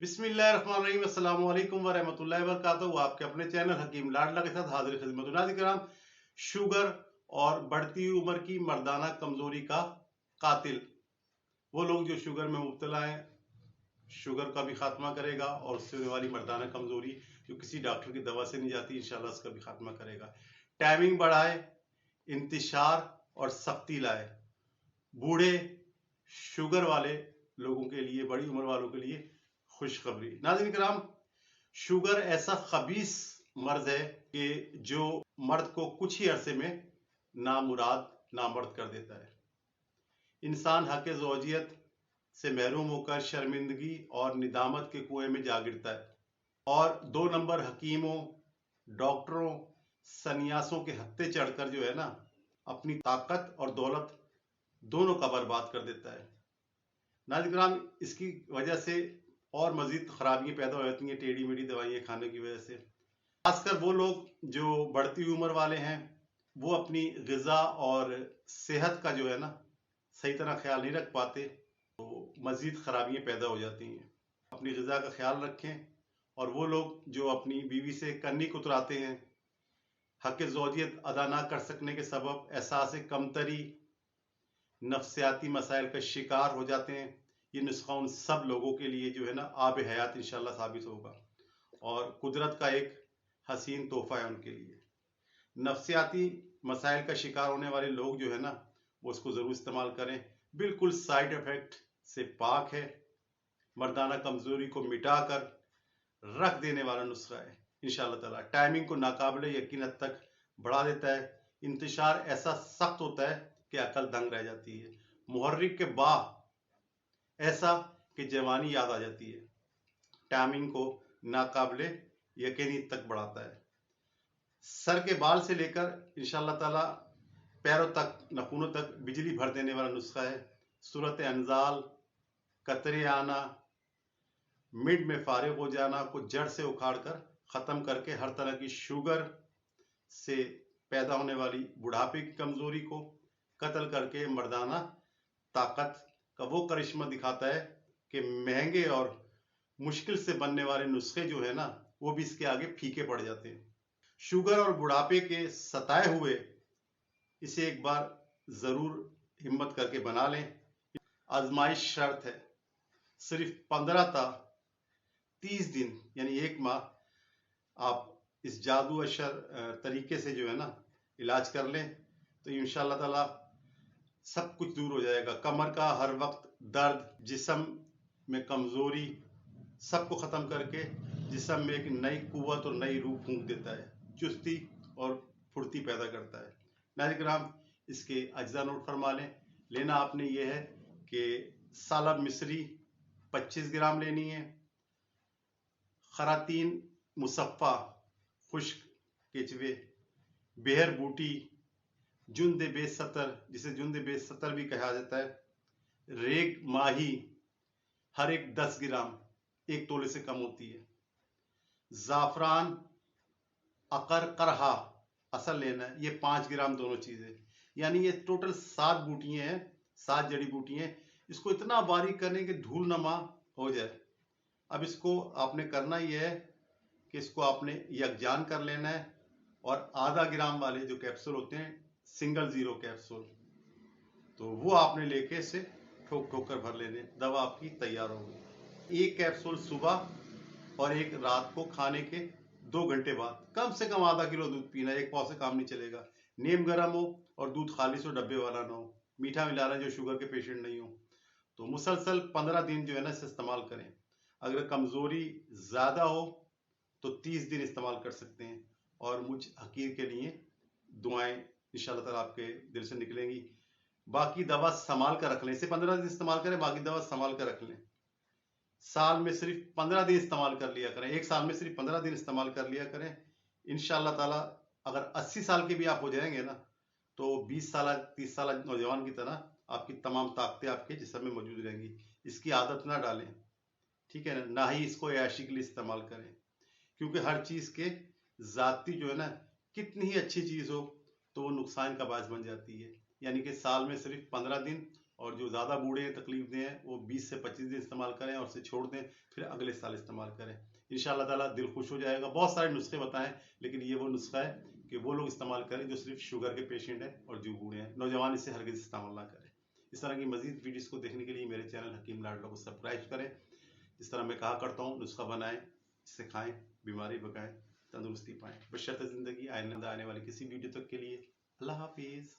बिस्मिल्लाहिर्रहमानिर्रहीम अस्सलाम वालेकुम व रहमतुल्लाहि व बरकातहू। आपके अपने चैनल हकीम लाडला के साथ हाजिर खिदमत। नाज़रीन किराम, शुगर और बढ़ती हुई उम्र की मर्दाना कमजोरी का कातिल, वो लोग जो शुगर में मुब्तला हैं, शुगर का भी खात्मा करेगा और उससे होने वाली मर्दाना कमजोरी जो किसी डॉक्टर की दवा से नहीं जाती, इंशाल्लाह उसका भी खात्मा करेगा। टाइमिंग बढ़ाए, इंतशार और सख्ती लाए। बूढ़े शुगर वाले लोगों के लिए, बड़ी उम्र वालों के लिए खुशखबरी। नाज़रीन किराम, शुगर ऐसा खबीस मर्ज है कि जो मर्द को कुछ ही अरसे में नामुराद, नामर्द कर देता है। इंसान हक ज़ौजियत से महरूम होकर शर्मिंदगी और निदामत के कुएं में जा गिरता है और 2 नंबर हकीमों, डॉक्टरों, सन्यासों के हत्थे चढ़कर जो है ना, अपनी ताकत और दौलत दोनों का बर्बाद कर देता है। नाज़रीन किराम, इसकी वजह से और मजीद खराबियां पैदा हो जाती हैं टेढ़ी मेढ़ी दवाइयाँ खाने की वजह से। खासकर वो लोग जो बढ़ती हुई उम्र वाले हैं, वो अपनी ग़िज़ा और सेहत का जो है ना सही तरह ख्याल नहीं रख पाते, तो मजीद खराबियां पैदा हो जाती हैं। अपनी ग़िज़ा का ख्याल रखें। और वो लोग जो अपनी बीवी से कन्नी कुतराते हैं, हक़ ज़ौजियत अदा ना कर सकने के सबब एहसास कमतरी, नफ्सियाती मसाइल का शिकार हो जाते हैं, ये नुस्खा उन सब लोगों के लिए जो है ना आब हयात इंशाल्लाह साबित होगा और कुदरत का एक हसीन तोहफा है उनके लिए। नफ्सियाती मसाइल का शिकार होने वाले लोग जो है ना, वो उसको ज़रूर इस्तेमाल करें। बिल्कुल साइड इफ़ेक्ट से पाक है, मर्दाना कमज़ोरी को मिटाकर रख देने वाला नुस्खा है इंशाल्लाह ताला। टाइमिंग को नाकाबिले यकीन हद तक बढ़ा देता है। इंतशार ऐसा सख्त होता है कि अकल दंग रह जाती है। मुहर्रिक के बा ऐसा कि जवानी याद आ जाती है। टाइमिंग को नाकाबिले यकीनी तक बढ़ाता है। सर के बाल से लेकर इंशाल्लाह ताला पैरों तक, नखूनों तक बिजली भर देने वाला नुस्खा है। सूरत अंजाल, कतरे आना, मिड में फारिग हो जाना को जड़ से उखाड़ कर खत्म करके हर तरह की शुगर से पैदा होने वाली बुढ़ापे की कमजोरी को कत्ल करके मर्दाना ताकत का वो करिश्मा दिखाता है कि महंगे और मुश्किल से बनने वाले नुस्खे जो है ना, वो भी इसके आगे फीके पड़ जाते हैं। शुगर और बुढ़ापे के सताए हुए इसे एक बार जरूर हिम्मत करके बना लें। आजमाइश शर्त है, सिर्फ 15 था 30 दिन यानी 1 माह आप इस जादू अशर तरीके से जो है ना इलाज कर लें, तो इंशाल्लाह ताला सब कुछ दूर हो जाएगा। कमर का हर वक्त दर्द, जिस्म में कमजोरी, सबको खत्म करके जिस्म में एक नई कुव्वत और नई रूह फूंक देता है, चुस्ती और फुर्ती पैदा करता है। नाज़रीन किराम, इसके अज्जा नोट फरमा लें। लेना आपने ये है कि सालब मिस्री 25 ग्राम लेनी है, खरातीन मुसफ़ा खुश्क केचवे, बेहर बूटी, जुंद बेसतर जिसे जुंद बेसतर भी कहा जाता है, रेग माही हर एक 10 ग्राम, 1 तोले से कम होती है। ज़ाफ़रान, अकर, करहा असल लेना है, ये 5 ग्राम दोनों चीज़ें, यानी ये टोटल 7 बूटियाँ हैं, 7 जड़ी बूटियाँ हैं। इसको इतना बारीक करने कि धूल नमा हो जाए। अब इसको आपने करना ये है कि इसको आपने यकजान कर लेना है और आधा ग्राम वाले जो कैप्सूल होते हैं, सिंगल ज़ीरो कैप्सूल, तो वो आपने लेके इसे ठोक ठोक कर भर लेने। दवा आपकी तैयार हो गई। 1 कैप्सूल सुबह और 1 रात को खाने के 2 घंटे बाद। कम से कम आधा किलो दूध पीना, 1 पाव से काम नहीं चलेगा। नीम गर्म हो और दूध खालिश हो, डब्बे वाला ना हो। मीठा मिलाना जो शुगर के पेशेंट नहीं हो। तो मुसलसल 15 दिन जो है ना इसे इस्तेमाल करें। अगर कमजोरी ज्यादा हो तो 30 दिन इस्तेमाल कर सकते हैं। और मुझ हकीर के लिए दुआएं इंशाल्लाह ताला आपके दिल से निकलेंगी। बाकी दवा संभाल कर रख लें। इसे 15 दिन इस्तेमाल करें, बाकी दवा संभाल कर रख लें। साल में सिर्फ 15 दिन इस्तेमाल कर लिया करें, 1 साल में सिर्फ 15 दिन इस्तेमाल कर लिया करें। इंशाल्लाह ताला अगर 80 साल के भी आप हो जाएंगे ना, तो 20 साल 30 साल नौजवान की तरह आपकी तमाम ताकतें आपके जिस्म में मौजूद रहेंगी। इसकी आदत ना डालें, ठीक है ना ही इसको ऐशी के लिए इस्तेमाल करें, क्योंकि हर चीज के जाती जो है ना, कितनी ही अच्छी चीज हो तो वो नुकसान का बायस बन जाती है। यानी कि साल में सिर्फ 15 दिन और जो ज़्यादा बूढ़े हैं, तकलीफ दें हैं, वो 20 से 25 दिन इस्तेमाल करें और उसे छोड़ दें, फिर अगले साल इस्तेमाल करें। इंशाअल्लाह ताला दिल खुश हो जाएगा। बहुत सारे नुस्खे बताएं, लेकिन ये वो नुस्खा है कि वो लोग इस्तेमाल करें जो सिर्फ शुगर के पेशेंट हैं और जो बूढ़े हैं। नौजवान इसे हरगिज़ इस्तेमाल ना करें। इस तरह की मजीद वीडियोस को देखने के लिए मेरे चैनल हकीम लाडला को सब्सक्राइब करें। इस तरह मैं कहा करता हूँ, नुस्खा बनाएं, इससे खाएं, बीमारी भगाएं, तंदुरुस्ती पाएं। बशर्ते ज़िंदगी। आइंदा आने वाली किसी वीडियो तक के लिए अल्लाह हाफिज़।